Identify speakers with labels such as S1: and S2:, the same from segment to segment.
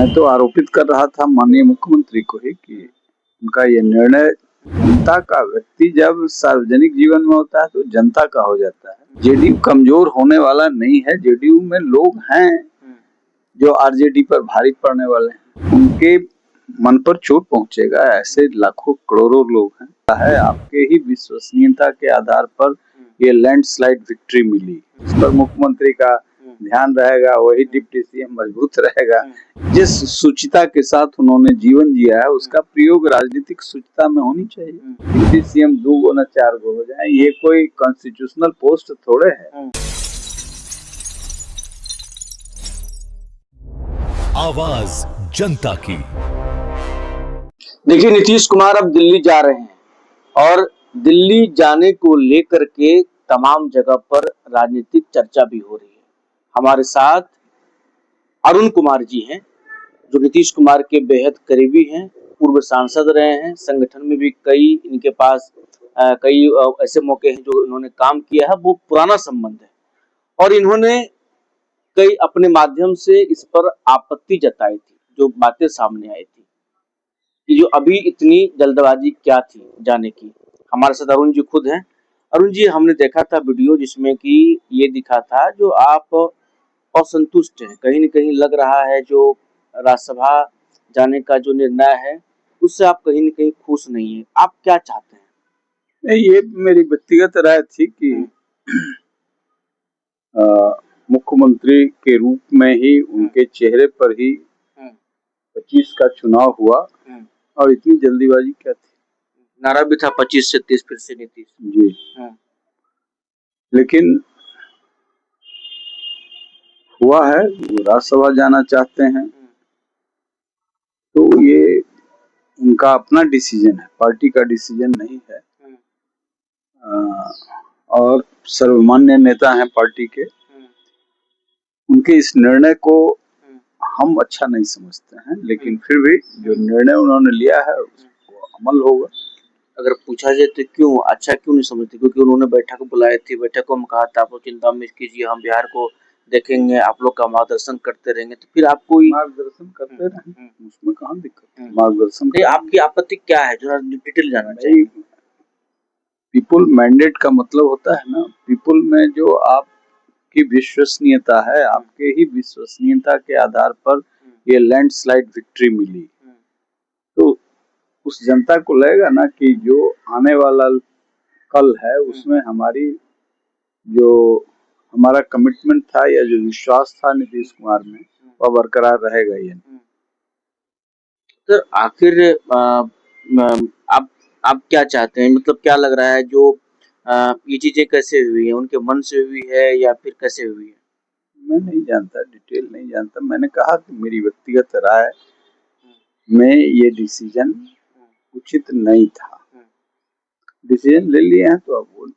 S1: मैं तो आरोपित कर रहा था माननीय मुख्यमंत्री को ही कि उनका ये निर्णय, जनता का व्यक्ति जब सार्वजनिक जीवन में होता है तो जनता का हो जाता है। जेडीयू कमजोर होने वाला नहीं है। जेडीयू में लोग हैं जो आरजेडी पर भारी पड़ने वाले हैं, उनके मन पर चोट पहुंचेगा। ऐसे लाखों करोड़ों लोग हैं। आपके ही विश्वसनीयता के आधार पर ये लैंडस्लाइड विक्ट्री मिली। इस पर मुख्यमंत्री का ध्यान रहेगा, वही डिप्टी सीएम मजबूत रहेगा। जिस सुचिता के साथ उन्होंने जीवन जिया है उसका प्रयोग राजनीतिक सुचिता में होनी चाहिए। डिप्टी सीएम 2 गो न 4 गो हो जाए, ये कोई कॉन्स्टिट्यूशनल पोस्ट थोड़े है।
S2: आवाज जनता की।
S3: देखिए, नीतीश कुमार अब दिल्ली जा रहे हैं और दिल्ली जाने को लेकर के तमाम जगह पर राजनीतिक चर्चा भी हो रही है। हमारे साथ अरुण कुमार जी हैं, जो नीतीश कुमार के बेहद करीबी हैं, पूर्व सांसद रहे हैं, संगठन में भी कई इनके पास कई ऐसे मौके हैं जो इन्होंने काम किया है, वो पुराना संबंध है और इन्होंने कई अपने माध्यम से इस पर आपत्ति जताई थी, जो बातें सामने आई थी कि जो अभी इतनी जल्दबाजी क्या थी जाने की। हमारे साथ अरुण जी खुद हैं। अरुण जी, हमने देखा था वीडियो जिसमें कि ये दिखा था जो आप असंतुष्ट हैं, कहीं न कहीं लग रहा है जो राज्यसभा जाने का जो निर्णय है उससे आप कहीं न कहीं खुश नहीं हैं। आप क्या चाहते हैं?
S1: नहीं, ये मेरी व्यक्तिगत राय थी कि मुख्यमंत्री के रूप में ही उनके चेहरे पर ही 25 का चुनाव हुआ और इतनी जल्दीबाजी क्या थी।
S3: नारा भी था 25 से 30 फिर से नीतीश
S1: जी। लेकिन हुआ है, वो राज्यसभा जाना चाहते हैं तो ये उनका अपना डिसीजन है, पार्टी का डिसीजन नहीं है। और सर्वमान्य नेता हैं पार्टी के, उनके इस निर्णय को हम अच्छा नहीं समझते हैं, लेकिन फिर भी जो निर्णय उन्होंने लिया है उसको अमल होगा।
S3: अगर पूछा जाए तो क्यों अच्छा क्यों नहीं समझते? क्योंकि उन्होंने बैठक बुलाई थी, बैठकों में कहा था आप लोग चिंता मत कीजिए, हम बिहार को देखेंगे, आप लोग का मार्गदर्शन करते रहेंगे। तो फिर आप कोई
S1: मार्गदर्शन करते रहें, उसमें कहाँ दिक्कत है। मार्गदर्शन
S3: आपकी आपत्ति क्या है, जरा डिटेल जानना चाहिए।
S1: पीपुल मैंडेट का मतलब होता है ना, पीपुल में जो आपकी विश्वसनीयता है, आपके ही विश्वसनीयता के आधार पर ये लैंडस्लाइड विक्ट्री मिली, तो उस जनता को लगेगा ना कि जो आने वाला कल है उसमें हमारी जो हमारा कमिटमेंट था या जो विश्वास था नीतीश कुमार में वह बरकरार रहेगा। ये
S3: तो आखिर आप क्या चाहते हैं? मतलब क्या लग रहा है जो ये चीजें कैसे हुई है, उनके मन से हुई है या फिर कैसे हुई है?
S1: मैं नहीं जानता, डिटेल नहीं जानता। मैंने कहा कि मेरी व्यक्तिगत राय में ये डिसीजन उचित नहीं था। डिसीजन ले लिए हैं तो अब वो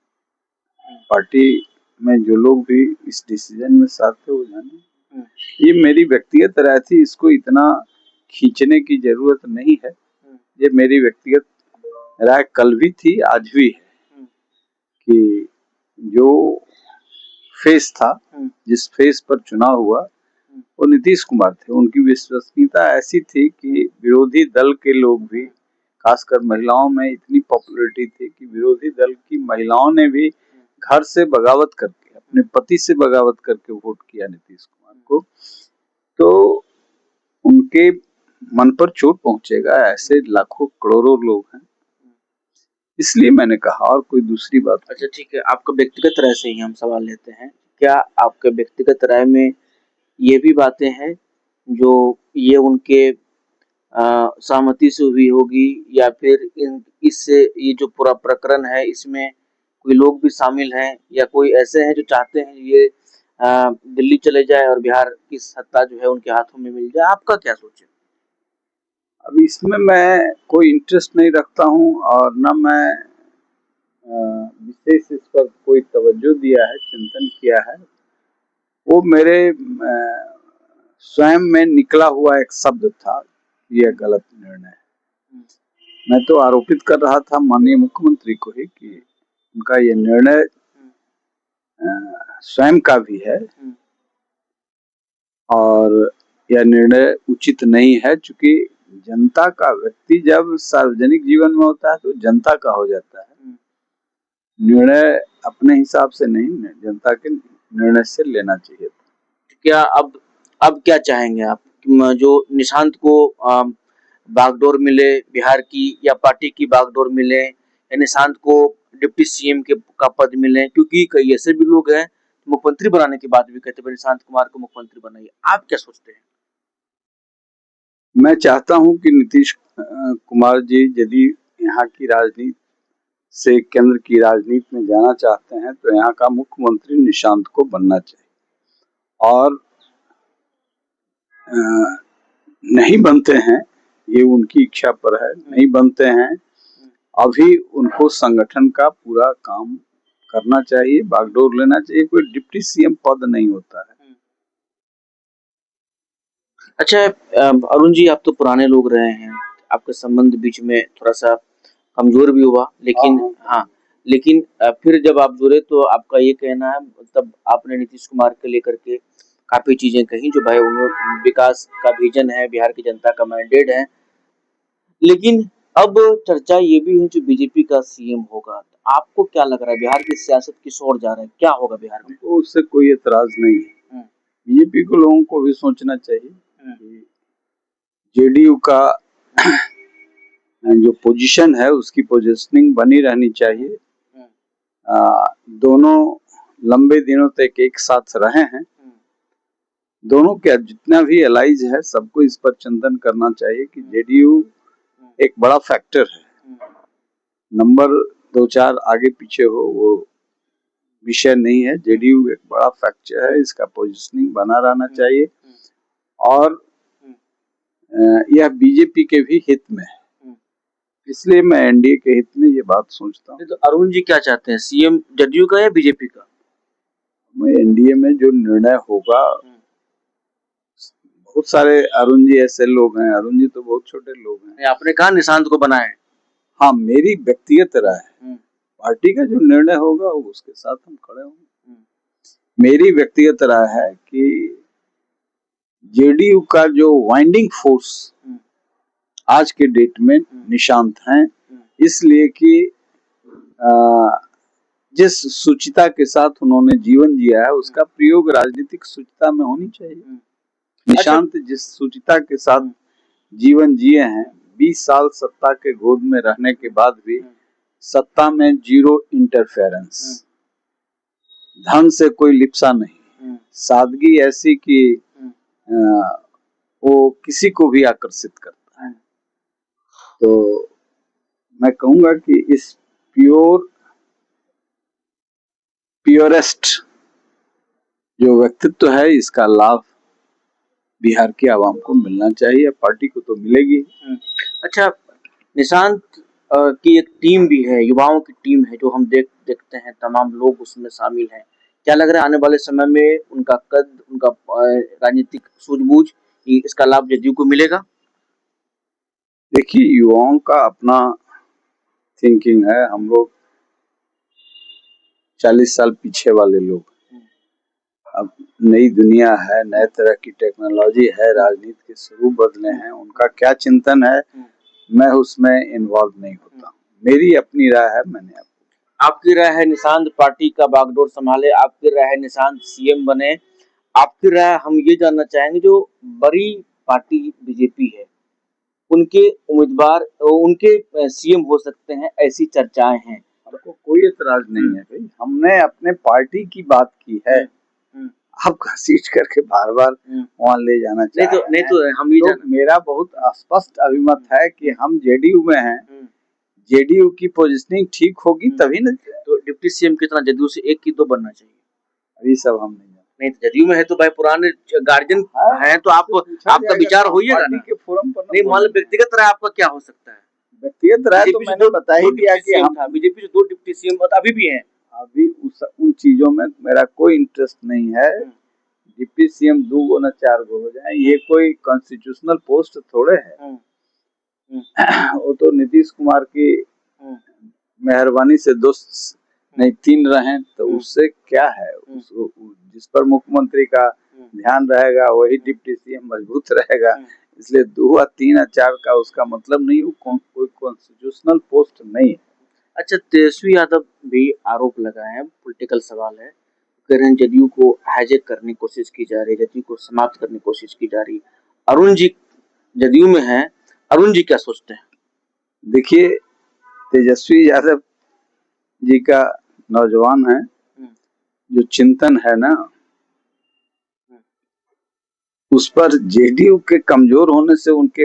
S1: पार्टी में जो लोग भी इस डिसीजन में साथ थे वो जाने। ये मेरी व्यक्तिगत राय थी, इसको इतना खींचने की जरूरत नहीं है। ये मेरी व्यक्तिगत राय कल भी थी, आज भी है कि जो फेस था, जिस फेस पर चुनाव हुआ वो नीतीश कुमार थे। उनकी विश्वसनीयता ऐसी थी कि विरोधी दल के लोग भी, खासकर महिलाओं में इतनी पॉपुलैरिटी थी कि विरोधी दल की महिलाओं ने भी घर से बगावत करके, अपने पति से बगावत करके वोट किया नीतीश कुमार को। तो उनके मन पर चोट पहुंचेगा। ऐसे लाखों करोड़ों लोग हैं, इसलिए मैंने कहा, और कोई दूसरी बात।
S3: अच्छा ठीक है, आपका व्यक्तिगत राय से ही हम सवाल लेते हैं। क्या आपके व्यक्तिगत राय में ये भी बातें हैं जो ये उनके सहमति से हुई होगी या फिर इससे ये जो पूरा प्रकरण है इसमें कोई लोग भी शामिल हैं या कोई ऐसे हैं जो चाहते हैं ये दिल्ली चले जाए और बिहार की सत्ता जो है उनके हाथों में मिल जाए? आपका क्या सोच है?
S1: अब इसमें मैं कोई इंटरेस्ट नहीं रखता हूं और न मैं विशेष इस पर कोई तवज्जो दिया है, चिंतन किया है। वो मेरे स्वयं में निकला हुआ एक शब्द था, यह गलत निर्णय है। मैं तो आरोपित कर रहा था माननीय मुख्यमंत्री को ही कि उनका ये निर्णय स्वयं का भी है और यह निर्णय उचित नहीं है, क्योंकि जनता का व्यक्ति जब सार्वजनिक जीवन में होता है तो जनता का हो जाता है। निर्णय अपने हिसाब से नहीं, जनता के निर्णय से लेना चाहिए।
S3: क्या अब क्या चाहेंगे आप? जो निशांत को बागडोर मिले बिहार की, या पार्टी की बागडोर मिले, या निशांत को डिप्टी सीएम का पद मिले? क्योंकि कई ऐसे भी लोग हैं मुख्यमंत्री बनाने की बात भी कहते हैं, निशांत कुमार को मुख्यमंत्री बनाइए। आप क्या सोचते हैं?
S1: मैं चाहता हूं कि नीतीश कुमार जी यदि यहाँ की राजनीति से केंद्र की राजनीति में जाना चाहते हैं तो यहाँ का मुख्यमंत्री निशांत को बनना चाहिए, और नहीं बनते हैं, ये उनकी इच्छा पर है, नहीं बनते हैं, अभी उनको संगठन का पूरा काम करना चाहिए, बागडोर लेना चाहिए। कोई डिप्टी सीएम पद नहीं होता है।
S3: अच्छा, अरुण जी, आप तो पुराने लोग रहे हैं, आपके संबंध बीच में थोड़ा सा कमजोर भी हुआ, लेकिन हाँ, लेकिन फिर जब आप जुड़े तो आपका ये कहना है, तब आपने नीतीश कुमार के लेकर के काफी चीजें कही, जो भाई उन्होंने विकास का विजन है, बिहार की जनता का मैंडेट है। लेकिन अब चर्चा ये भी है जो बीजेपी का सीएम होगा, तो आपको क्या लग रहा है बिहार की सियासत किस ओर जा रहा है, क्या होगा बिहार में?
S1: तो उससे कोई एतराज नहीं है। बीजेपी को लोगों को भी सोचना चाहिए कि जेडीयू का जो पोजीशन है उसकी पोजीशनिंग बनी रहनी चाहिए। दोनों लंबे दिनों तक एक साथ रहे हैं, दोनों के जितना भी एलाइज है सबको इस पर चिंतन करना चाहिए कि जेडीयू एक बड़ा फैक्टर है, नंबर 2-4 आगे पीछे हो वो विषय नहीं है। जेडीयू एक बड़ा फैक्टर है, इसका पोजीशनिंग बना रहना चाहिए, और यह बीजेपी के भी हित में है, इसलिए मैं एनडीए के हित में ये बात सोचता हूँ।
S3: तो अरुण जी क्या चाहते हैं, सीएम जदयू का या बीजेपी का?
S1: मैं एनडीए में जो निर्णय होगा, बहुत सारे अरुण जी ऐसे लोग हैं, अरुण जी तो बहुत छोटे लोग हैं।
S3: आपने कहा निशांत को बनाए।
S1: हाँ, मेरी व्यक्तिगत राय है, पार्टी का जो निर्णय होगा उसके साथ हम खड़े होंगे। मेरी व्यक्तिगत राय है कि जेडीयू का जो वाइंडिंग फोर्स आज के डेट में निशांत हैं, इसलिए कि जिस सुचिता के साथ उन्होंने जीवन जिया है उसका प्रयोग राजनीतिक सुचिता में होनी चाहिए। निशांत जिस सुचिता के साथ जीवन जिए हैं, 20 साल सत्ता के गोद में रहने के बाद भी सत्ता में 0 इंटरफेरेंस, धन से कोई लिप्सा नहीं, सादगी ऐसी कि वो किसी को भी आकर्षित करता है। तो मैं कहूंगा कि इस प्योरेस्ट जो व्यक्तित्व है, इसका लाभ बिहार की आवाम को मिलना चाहिए, पार्टी को तो मिलेगी।
S3: अच्छा, निशांत की एक टीम भी है, युवाओं की टीम है, जो हम देखते हैं, तमाम लोग उसमें शामिल हैं। क्या लग रहा है आने वाले समय में उनका कद, उनका राजनीतिक सूझबूझ, इसका लाभ जदयू को मिलेगा?
S1: देखिए, युवाओं का अपना थिंकिंग है, हम लोग 40 साल पीछे वाले लोग, अब नई दुनिया है, नए तरह की टेक्नोलॉजी है, राजनीति के स्वरूप बदले हैं, उनका क्या चिंतन है मैं उसमें इन्वॉल्व नहीं होता। मेरी अपनी राय है, मैंने
S3: आपकी राय है निशांत पार्टी का बागडोर संभाले, आपकी राय है निशांत सीएम बने, आपकी राय हम ये जानना चाहेंगे, जो बड़ी पार्टी बीजेपी है उनके उम्मीदवार, उनके सीएम हो सकते हैं, ऐसी चर्चाएं हैं।
S1: आपको कोई एतराज नहीं है भाई, हमने अपने पार्टी की बात की है, आप घसीट करके बार बार वहाँ ले जाना चाहिए।
S3: नहीं तो हम ही
S1: तो मेरा बहुत स्पष्ट अभिमत है कि हम जेडीयू में हैं, जेडीयू की पोजीशनिंग ठीक होगी तभी ना।
S3: तो डिप्टी सीएम कितना जदयू से 1 की 2 बनना चाहिए?
S1: अभी सब हम
S3: नहीं तो जदयू में है तो भाई पुराने गार्जियन हैं, तो आपका विचार होइएगा ना।
S1: के फोरम पर
S3: नहीं, मान लो व्यक्तिगत राय आपका क्या हो सकता है?
S1: व्यक्तिगत राय तो मैंने बता ही दिया कि हम
S3: बीजेपी से 2 डिप्टी सीएम अभी भी हैं।
S1: अभी उन चीजों में मेरा कोई इंटरेस्ट नहीं है। डिप्टी सीएम 2 गो न 4 गो हो जाए, ये कोई कॉन्स्टिट्यूशनल पोस्ट थोड़े है। वो तो नीतीश कुमार की मेहरबानी से 2 नहीं 3 रहे, तो उससे क्या है, जिस पर मुख्यमंत्री का ध्यान रहेगा, वही डिप्टी सीएम मजबूत रहेगा। इसलिए 2 या 3 या 4 का उसका मतलब नहीं, वो कोई कॉन्स्टिट्यूशनल पोस्ट नहीं है।
S3: अच्छा, तेजस्वी यादव भी आरोप लगाए हैं, पॉलिटिकल सवाल है, कह रहे हैं जदयू को हाईजैक करने की कोशिश की जा रही है, जदयू को समाप्त करने की कोशिश की जा रही है। अरुण जी जदयू में हैं, अरुण जी क्या सोचते हैं?
S1: देखिए, तेजस्वी यादव जी का नौजवान है, जो चिंतन है ना, उस पर जेडीयू के कमजोर होने से उनके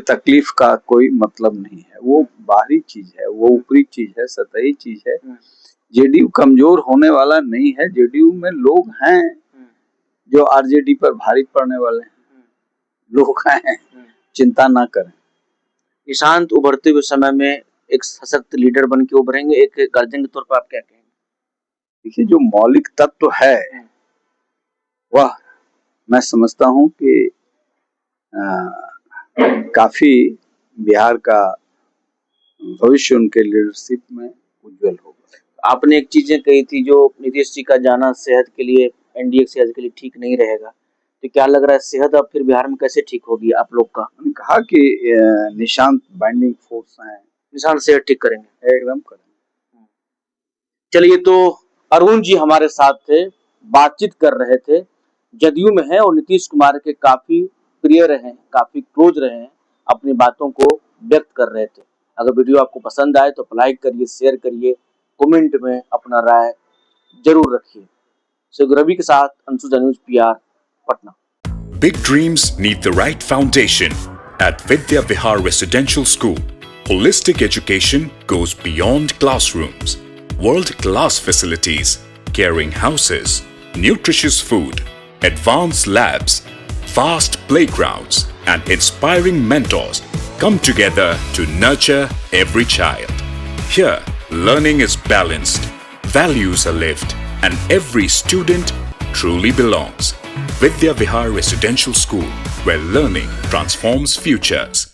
S1: तकलीफ का कोई मतलब नहीं है। वो बाहरी चीज है, वो ऊपरी चीज है, सतही चीज है। जेडीयू कमजोर होने वाला नहीं है। जेडीयू में लोग हैं जो आरजेडी पर भारी पड़ने वाले हैं, लोग हैं, चिंता ना करें।
S3: निशांत उभरते हुए समय में एक सशक्त लीडर बन के उभरेंगे, एक गार्जियन के तौर पर आप क्या कहेंगे?
S1: देखिए, जो मौलिक तत्व है वह मैं समझता हूं कि काफी बिहार का भविष्य उनके लीडरशिप में उज्जवल होगा।
S3: आपने एक चीजें कही थी, जो नीतीश जी का जाना सेहत के लिए, एनडीए की सेहत के लिए ठीक नहीं रहेगा, तो क्या लग रहा है सेहत अब फिर बिहार में कैसे ठीक होगी आप लोग का?
S1: उन्होंने कहा कि निशांत बाइंडिंग फोर्स हैं,
S3: निशांत सेहत ठीक करेंगे,
S1: एकदम करेंगे।
S3: चलिए, तो अरुण जी हमारे साथ थे, बातचीत कर रहे थे, जदयू में है और नीतीश कुमार के काफी प्रिय रहे, काफी क्लोज रहे, अपनी बातों को व्यक्त कर रहे थे। अगर वीडियो आपको पसंद आए तो लाइक करिए, शेयर करिए, कमेंट में अपना राय जरूर रखिए। रवि के साथ Anshuja news PR, Patna.
S2: Big dreams need the right foundation. At Vidya Vihar Residential School, holistic education goes beyond classrooms. World-class facilities, caring houses, nutritious food, advanced labs, vast playgrounds, and inspiring mentors come together to nurture every child. Here, learning is balanced, values are lived, and every student truly belongs. Vidya Vihar Residential School, where learning transforms futures.